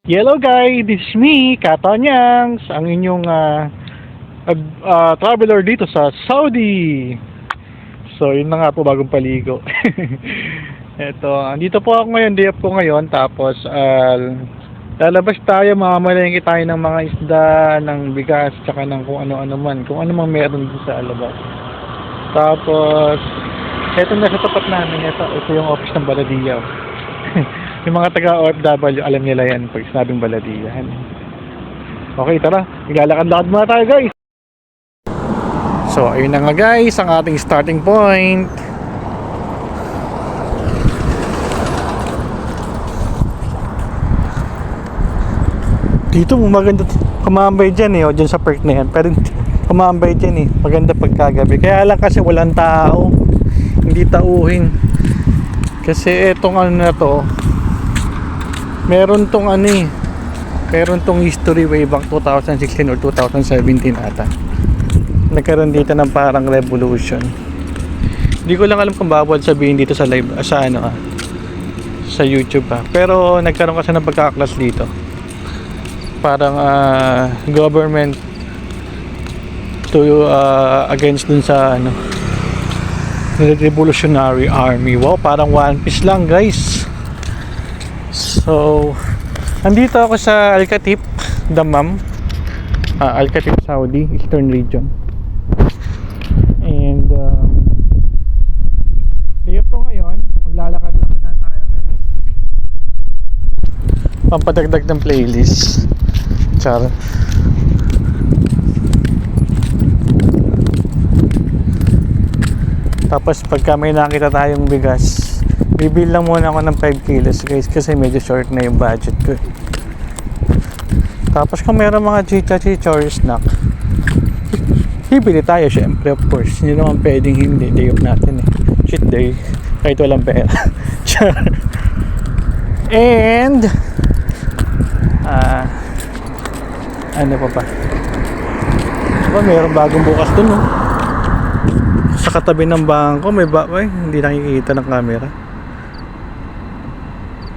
Hello guys, this is me, Katanyangs, ang inyong traveler dito sa Saudi. So yun na nga po, bagong paligo. Eto, andito po ako ngayon, day off ko ngayon. Tapos lalabas tayo, mamamalengke tayo ng mga isda, ng bigas, tsaka ng kung ano-ano man, kung ano man meron dito sa labas. Tapos eto na sa tapat namin, ito yung office ng Baladiya. Yung mga taga-OFW, alam nila yan pag sinabing Baladiyan. Okay, tara. Maglalakad-lakad muna tayo, guys. So, ayun na nga, guys, ang ating starting point. Dito, maganda kumambay dyan o, dyan sa park na yan. Pero kumambay dyan maganda pagkagabi. Kaya lang kasi walang tao. Hindi tauhin. Kasi etong ano na to, meron tong history way back 2016 or 2017 ata. Nagkaroon dito ng parang revolution. Hindi ko lang alam kung bawal sabihin dito sa live, sa YouTube pero nagkaroon kasi ng pagkaklas dito. Parang government to against dun sa Revolutionary Army. Wow, parang One Piece lang, guys. So, andito ako sa Al-Khatib, Dammam, Al-Khatib, Saudi, Eastern Region. And day off ko ngayon, maglalakad-lakad na tayo, guys. Pampadagdag ng playlist. Char. Tapos pagka may nakita tayong bigas, bibil lang muna ako ng 5 kilos, guys, kasi medyo short na yung budget ko. Tapos kung meron mga chicha-chicha or snack, bibili tayo syempre, of course. Hindi naman pwedeng hindi. Day off natin cheat day, kahit walang pera. And ano pa ba? Diba, meron bagong bukas dun sa katabi ng bangko. May hindi nakikita ng camera.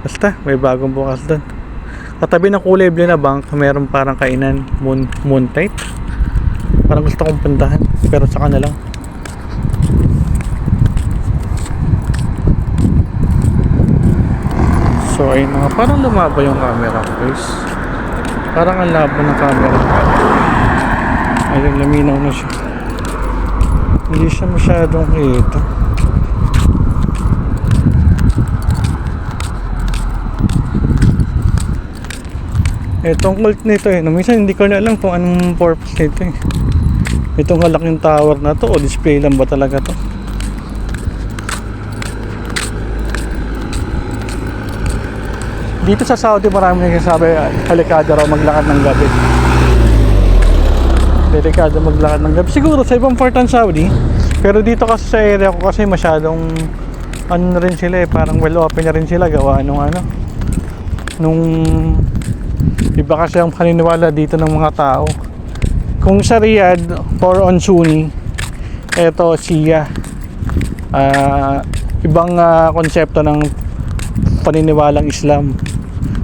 Basta may bagong bukas doon. Katabi ng kulay blue na bank, meron parang kainan, moon tight. Parang gusto kong puntahan, pero saka na lang. So ayun nga, parang lumaba yung camera ko, guys. Parang ang labo ng camera. Ayun, laminaw na siya. Hindi siya masyadong kita. Itong cult nito minsan hindi ko na alam kung anong purpose nito Itong malaking tower na to, o display lang ba talaga to? Dito sa Saudi marami nagsasabi halikada raw maglakad ng gabi. Delikado maglakad ng gabi. Siguro sa ibang part ng Saudi, pero dito kasi sa area ko kasi masyadong na rin sila parang well open na rin sila gawa nung iba kasi ang paniniwala dito ng mga tao. Kung sa Riyadh or on Sunni, eto Shia, ibang konsepto ng paniniwalang Islam.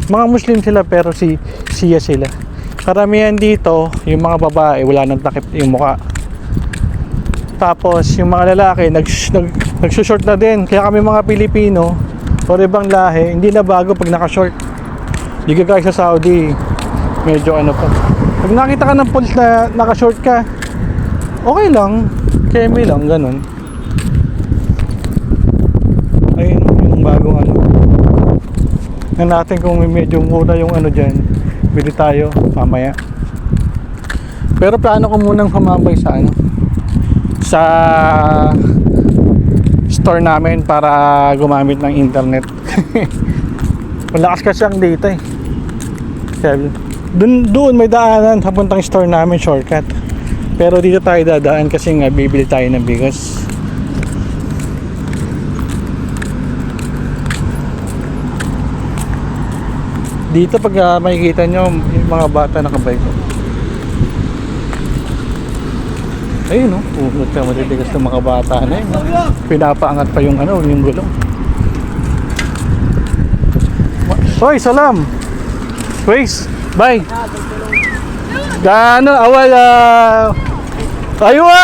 Mga Muslim sila pero Shia sila. Karamihan dito yung mga babae wala nang takip yung mukha. Tapos yung mga lalaki nagsushort na din. Kaya kami mga Pilipino o ibang lahi hindi na bago pag naka-short. Hindi ka guys sa Saudi, medyo pa. Pag nakita ka ng police na naka-short ka, okay lang, keme lang, ganun. Ayun yung bagong na natin kung medyo mura yung dyan, bili tayo mamaya. Pero plano ko munang humambay sa store namin para gumamit ng internet. Malakas kasi ang data doon may daanan papuntang store namin, shortcut. Pero dito tayo dadaan kasi nga bibili tayo ng bigas. Dito pag makikita nyo yung mga bata nakabike ayun pumunod ka matitigas ng mga bata na yun. Pinapaangat pa yung yung gulong. Hoy, salam. Waze, bye. Gaano, awal, aywa.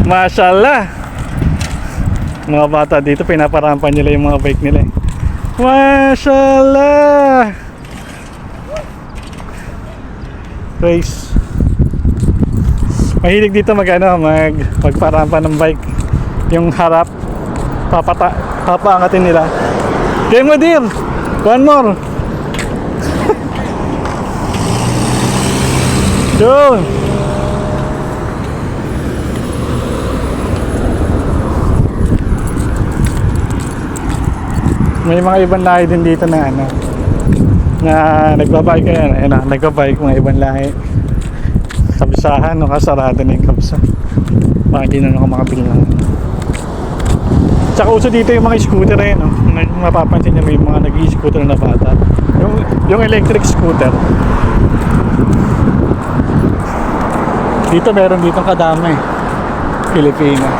Mashallah. Mga bata dito, pinaparampan nila yung mga bike nila. Mashallah. Waze. Mahilig dito magparampa ng bike. Yung harap, papaangatin nila. Game mo, dear. One more. Yun. May mga ibang lahi din dito na nagbabike nagbabike mga ibang lahi. Kabisahan, kasarado na yung kabisa. Baka hindi na ako makabili lang. Tsaka uso dito yung mga scooter mapapansin nyo may mga nag-i-scooter na bata. Yung electric scooter. Dito meron ditong kadami. Pilipinas.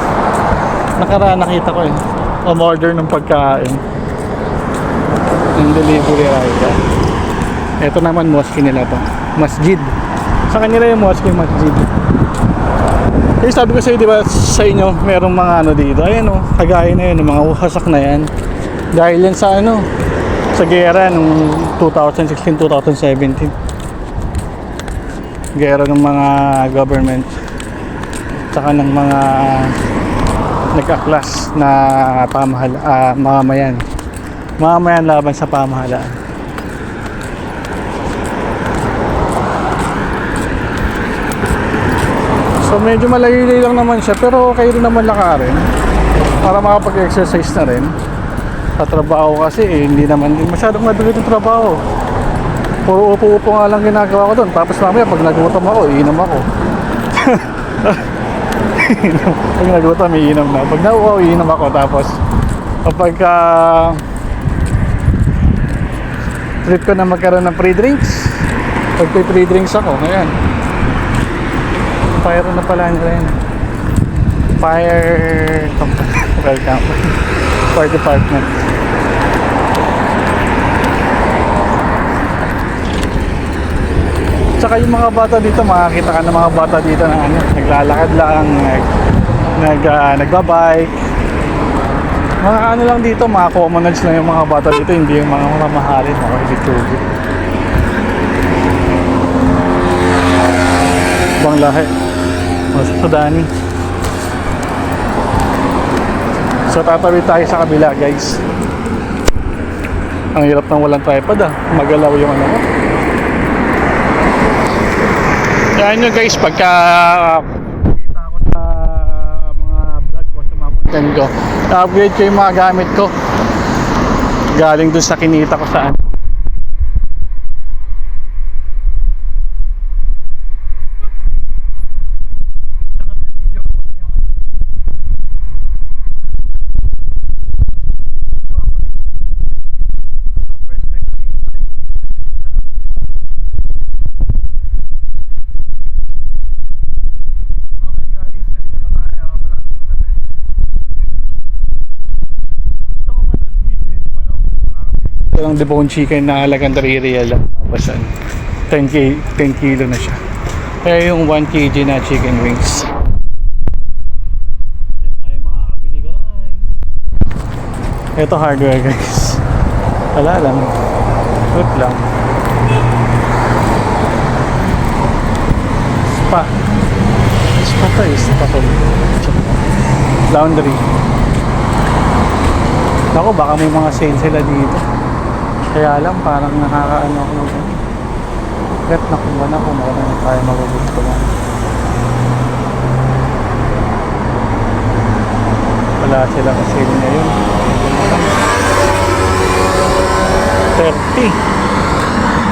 Nakaraan nakita ko umorder ng pagkain. Yung delivery rider. Ito naman mosque nila to. Masjid. Sa kanila yung mosque, masjid. Kasi sabi ko sa iyo, di ba, sa inyo, merong mga dito. Ayan kagaya na yun, mga uhasak na yan. Dahil yan sa sa gera nung 2016-2017. Gera ng mga government. Tsaka ng mga nagkaklas na mamamayan. Mamamayan laban sa pamahalaan. So medyo malayo lang naman siya, pero okay rin naman lakarin para makapag-exercise na rin. Sa trabaho kasi hindi naman din masyadong mabigat yung trabaho. Puro upo-upo nga lang ginagawa ko doon. Tapos mamaya pag nagutom ako, iinom ako. Pag nagutom, iinom na. Pag nauuaw, iinom ako. Tapos kapag trip ko na magkaroon ng free drinks, pag may free drinks ako, ayan. Fire na pala nila yun. Fire company. Welcome. Fire department. Tsaka yung mga bata dito, makakita ka ng mga bata dito na naglalakad lang, nagbabike. Mga lang dito, mga commoners lang yung mga bata dito, hindi yung mga mamahalin, mga higit-higit. Ibang lahi. Mas Sudani. So tatawid tayo sa kabila, guys. Ang hirap ng walang tripod magalaw yung ko. Yan nyo guys, pagka kita ko sa mga vlog ko, sa mga content ko, upgrade ko yung mga gamit ko galing dun sa kinita ko saan. Ang debone chicken na halagang 3 real lang. Tapos 10 kilo na siya. Kaya yung 1 kg na chicken wings. Diyan tayo makakabili guys. Ito hardware guys. Wala lang. Good lang. Spa. Spa to eh. Spa to. Laundry. Ako baka may mga sale sila dito. Kaya lang parang nakakaano ako ng bet na kung ba na kung na tayo magugusto lang. Wala sila kasi ngayon.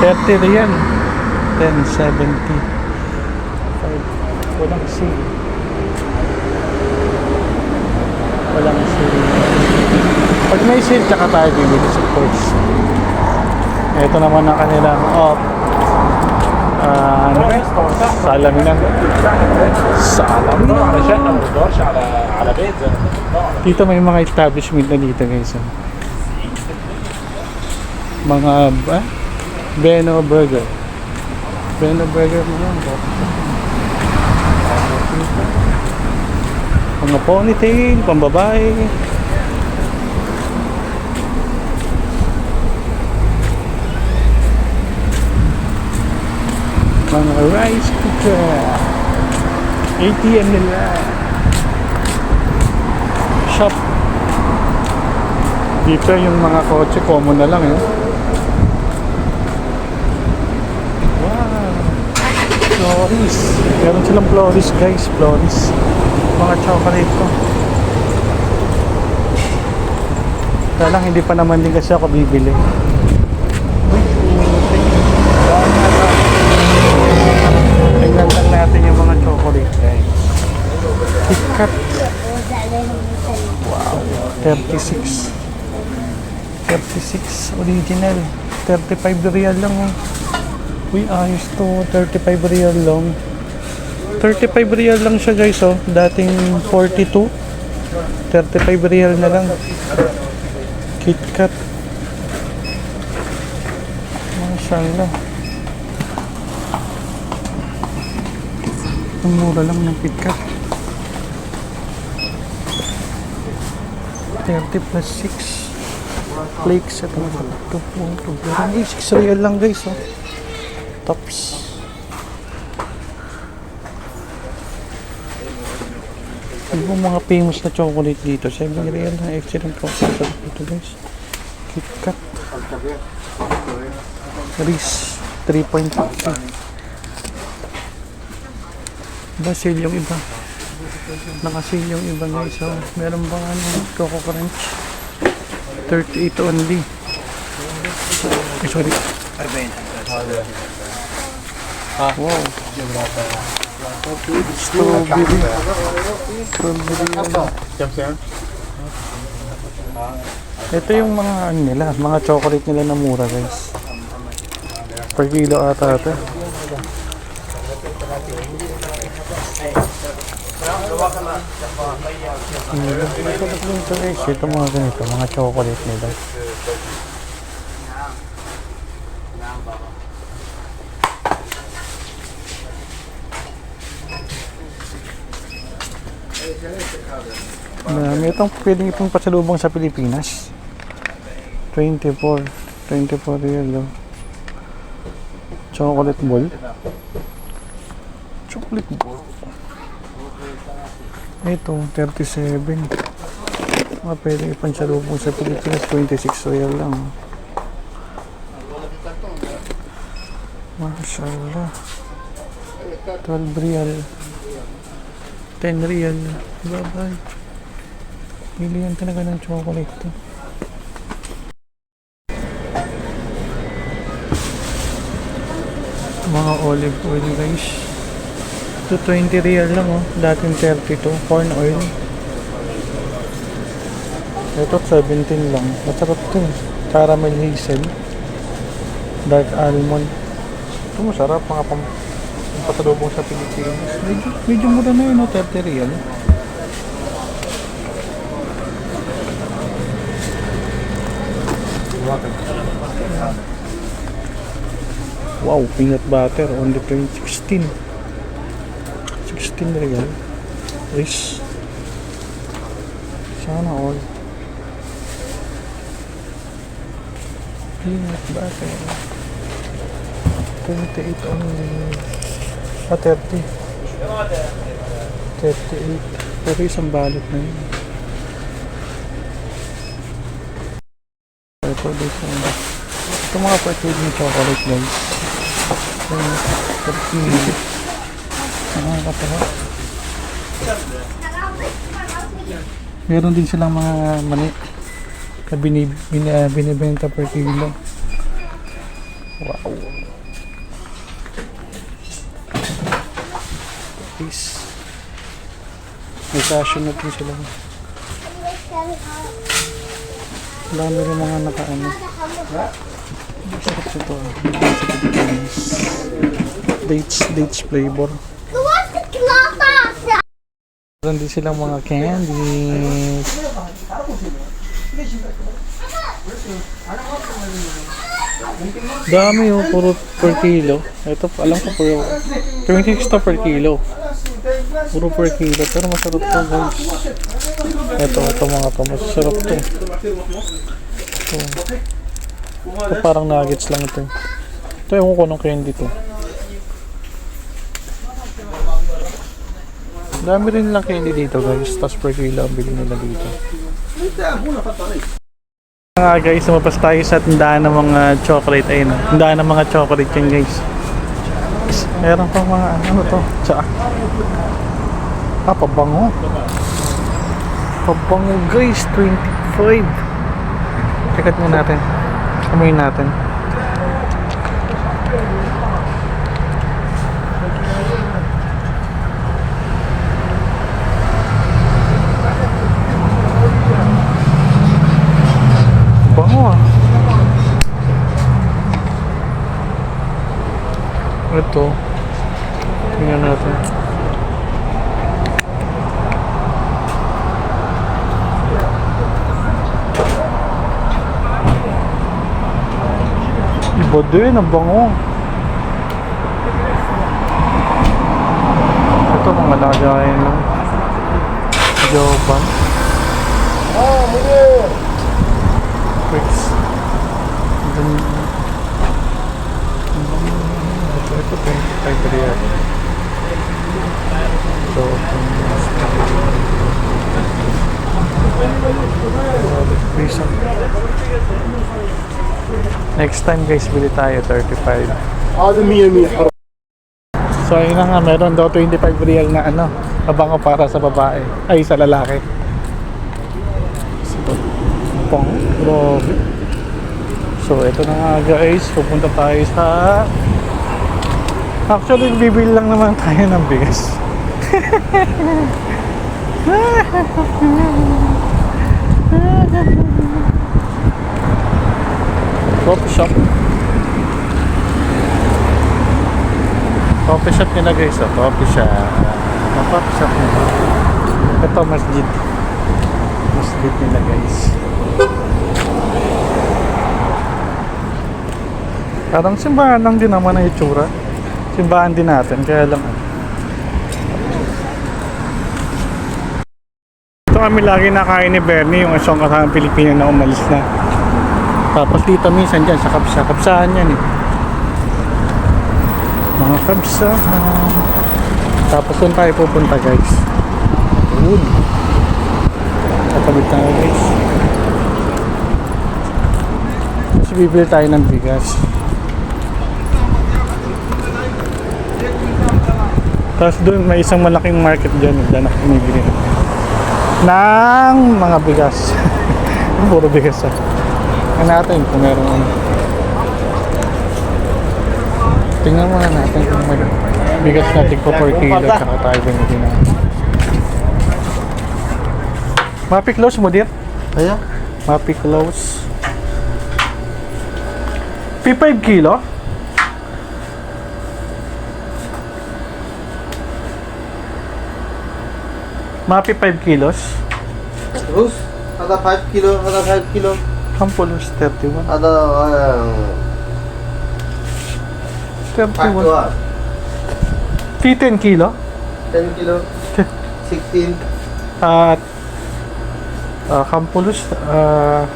30 real. 10.70. Walang sale. Walang sale. Pag may sale, tsaka tayo bibili of course. Ito naman ang kanilang salamin. Dito may mga establishment na dito guys. Mga Beno Burger. Beno Burger mo yan. Mga ponytail, pambabae. Mga rice cooker. ATM nila. Shop. Dito yung mga kotse, common na lang eh. Wow. Floris. Meron silang Floris guys, Floris. Mga chocolate ko. Kaya lang hindi pa naman din kasi ako bibili. Tingnan lang natin yung mga chocolate guys. KitKat. Wow. 36. 36 original. 35 real lang oh. Uy, ayos to. 35 real lang. 35 real lang siya guys oh. Dating 42. 35 real na lang. KitKat. Mashallah. Ang mura lang ng KitKat. 30 plus 6 flakes. Ito na ito. Meron 6 real lang guys oh. Tops. Yung mga famous na chocolate dito, 7 real na excellent chocolate dito guys. KitKat. Reese 3.50. Basil yung iba. Nakasil yung iba guys. So, meron bang ano, Coco Crunch? 38 only. Sorry. Wow. Strawberry. Ito yung mga ano nila, mga chocolate nila na mura guys. Per kilo ata ito. Ito mga ganito, mga chocolate nila. Itong pwedeng itong pasalubong sa Pilipinas. 24 real. Chocolate ball. Chocolate ball. Ito, 37. Mga pwede ipansalubong sa Pilipinas, 26 real lang. Mashallah. 12 real. 10 real. Bye-bye. Pilihan talaga ng chocolate to. Mga olive oil guys. Ito 20 real lang oh. Dating 32. Corn oil. Ito 17 lang. Masarap to. Caramel hazel. Dark almond. Ito masarap. Mga pasalubong sa Pilipinas. Medyo mura na yun oh. 30 real. Wow, peanut butter only 16 real. Rice. Sana all. Peanut butter 28 only. 30 38. Pero isang balot na yun. Ito dito. Ito mga purchase ng chocolate guys. Meron din silang mga mani na binibenta per kilo. Wow. Peace. May cashew nut din sila. Dami rin mga nakaano. Masarap ito. Dates flavor. Meron din silang mga candies. Dami oh, puro per kilo. Ito, alam ko puro 26 to per kilo. Puro per kilo, pero masarap to guys. Ito mga to, masarap to. Ito parang nuggets lang ito. Ito yung ko ng candy to. Dami rin lang candy dito guys, tas per kilo ang bili nila dito. Guys, lumabas tayo sa tindahan ng mga chocolate. Ayun, tindahan ng mga chocolate yan guys. Meron pa mga ano to, tsaa. Pabango. Pabango guys, 25. Check mo natin. Amoyin natin. Bango ah. Ito. Tingnan natin. Iba din, ang bango. Ito kung malagayin lang. Joban. Quicks. Ito 25 real. So, next time guys, bili tayo 35. So ayun na nga, meron daw 25 real na ano, pabango para sa babae. Ay, sa lalaki. So, grabe. So ito na nga guys, pupunta tayo sa... Actually, bibili lang naman tayo ng bigas. Coffee shop. Coffee shop nila guys, oh. Coffee shop. Coffee shop nila. Ito, masjid. Masjid nila guys. Parang simbahan lang din naman ang itsura. Simbahan din natin, kaya lang. Ito kami lagi nakain ni Bernie, yung isang kasama Pilipino na umalis na. Tapos dito minsan dyan sa Kapsa. Kapsahan yan eh. Mga Kapsahan. Tapos doon tayo pupunta guys. Doon. Katabit tayo guys. Tapos bibili tayo ng bigas. Tapos doon may isang malaking market dyan. Diyan ako bumibili ng mga bigas. Puro bigas ah. Natin kung meron ano. Tingnan muna natin kung may bigas natin po per kilo saka tayo binili na. Mapi close mo dir? Ayan. Mapi close. P5 kilo? Mapi 5 kilos? Terus ada 5 kilo, ada 5 kilo. Hampulos 31. Ada 31. T10 kilo? 10 kilo, 16. At Hampulos,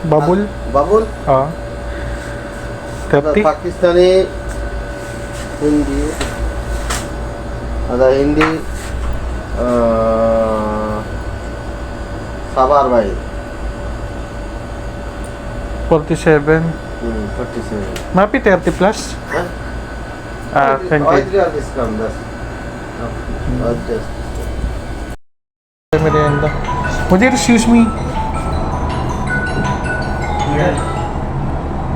babul. Babul. Ada 30. Pakistani, Hindi. Ada Hindi. Sabar bhai. 47. 47. Mapi 30 plus? Huh? 20. Oil discount. That's just. Merienda. Mudir, excuse me.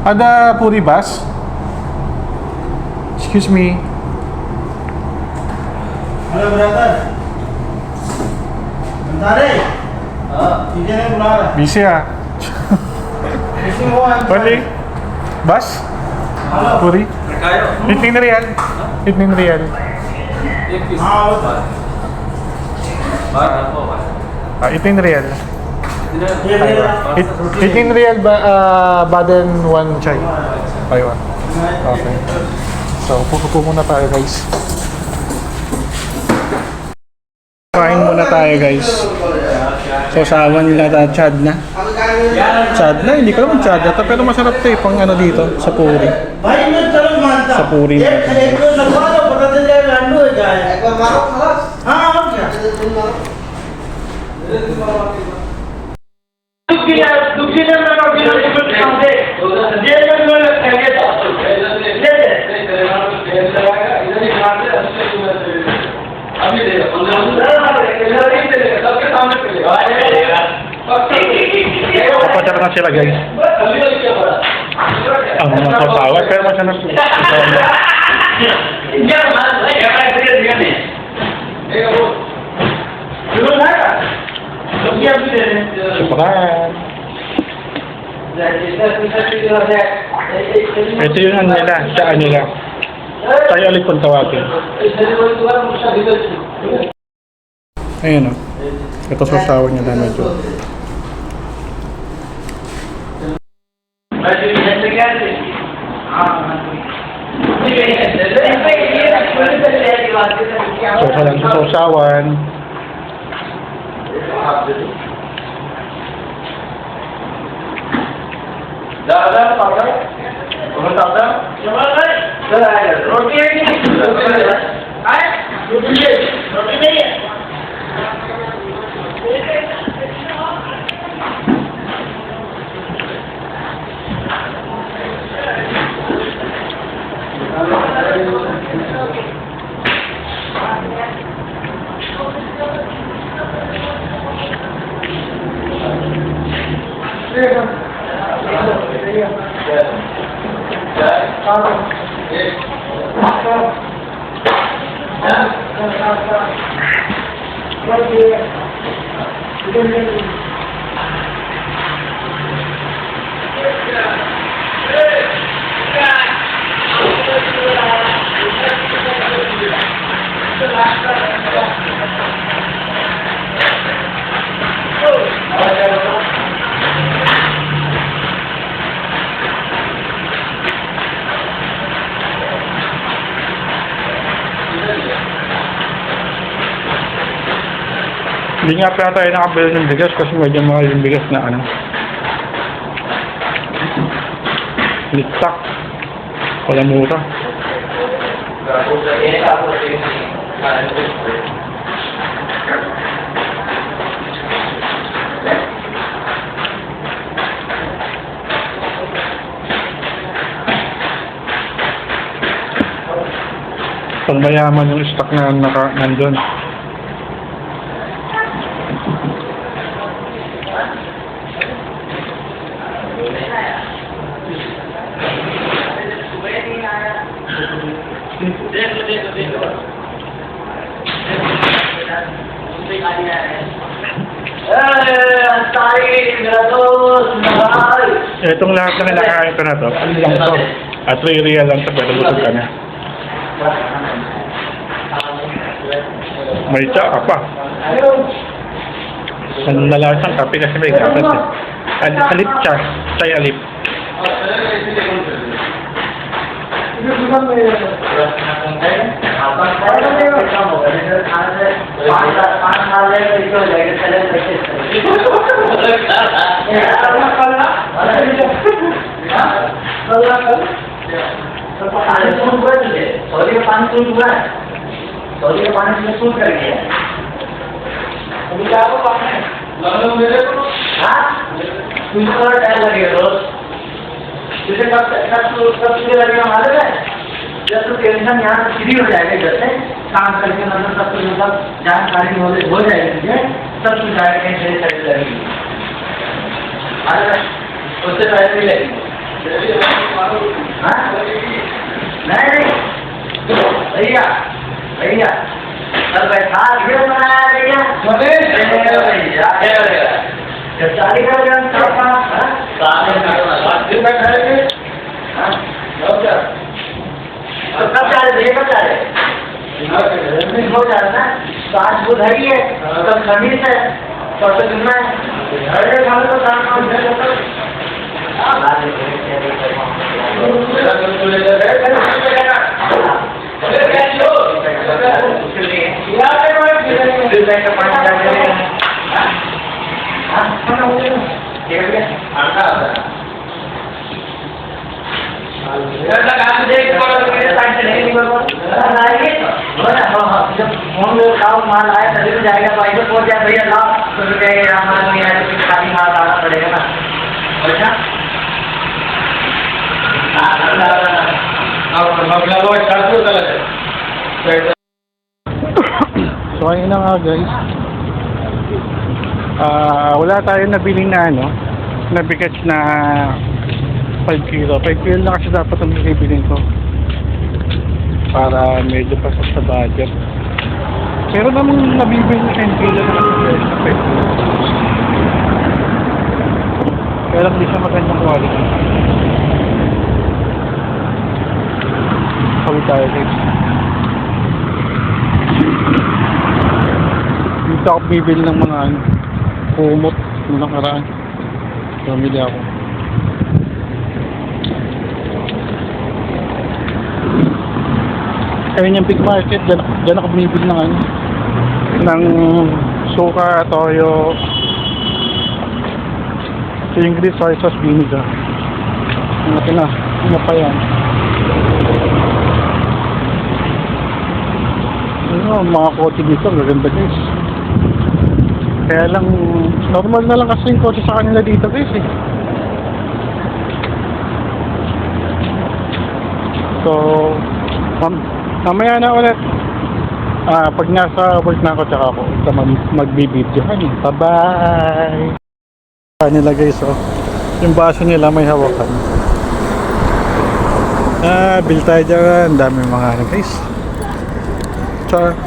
Ada puri bus? Excuse me. Hello brother. Bentar deh. Tiga yang bulan. Busy ah. Balik. Bus? Halo. Puri? 15 real. 15 real. Ah, 18 real. 18 real ba, baden 1 chai. Buy one. Okay. So, upo muna tayo guys. Kain muna tayo guys. So, sawa nila Chad na. Chad na, hindi ko naman Chad na. Pero masarap to pang ano dito, sa puri. Sa puri na. Papasyal na sila guys. Ang mga kapawa, pero masarap. Ito yung ano nila, saan nila. Tayo ulit kung tawagin. Ayan o. Ito sasawa niya na medyo. So, sa lang sa sausawan. Hindi nga pala tayo nakabili ng bigas kasi medyo mahal yung bigas na ano. Litak. Wala mura. Pag mayaman yung stock na nandun. Itong lahat na kinakain ko na to, ano lang to? At 3 real lang to, pero busog ka na. May tsaka pa. Ang lalasang kape kasi may gatas eh. Alip siya, tay alip. जब तो टेंशन यहाँ से फ्री हो जाएगा जैसे काम करके मतलब सब कुछ मतलब जानकारी नॉलेज हो जाएगी मुझे सब कुछ आएगा कहीं सही सही लगेगी उससे पहले भी लगेगी नहीं भैया भैया कल बैठा वीडियो बनाया भैया चाली का तो कब जा रहे भैया कब जा रहे हो जा रहा ना तो आज बुधवार है कल खमीस है परसों जुम्मा है अरे खाने तो काम माल आया तभी तो जाएगा तो ऐसे पहुंच जाए भैया लाख रुपये खाली माल लाना पड़ेगा ना अच्छा So ayun na nga guys. Wala tayong nabili na ano, na bigas na 5 kilo. 5 kilo na kasi dapat ang bibilin ko. Para medyo pasok sa budget. Pero namang nabibili na 10 kilo na kasi guys, na 5 kilo. Kaya lang di siya magandang quality. Kawin tayo guys. Dito ako bibili ng mga ano, kumot nung nakaraan. Bumili ako. Ayun yung big market, dyan ako bumibili ng ano, ng suka, toyo, singri, soy sauce, vinegar. Ano pa yan? Ano, mga kotse dito, maganda guys. Kaya lang, normal na lang kasi yung kotse sa kanila dito guys eh. So, mamaya na ulit. Pag nasa work na ako, tsaka ako magbibideo. Bye-bye! Nila guys, oh. Yung baso nila may hawakan. Bill tayo dyan. Dami mga ano guys. Char.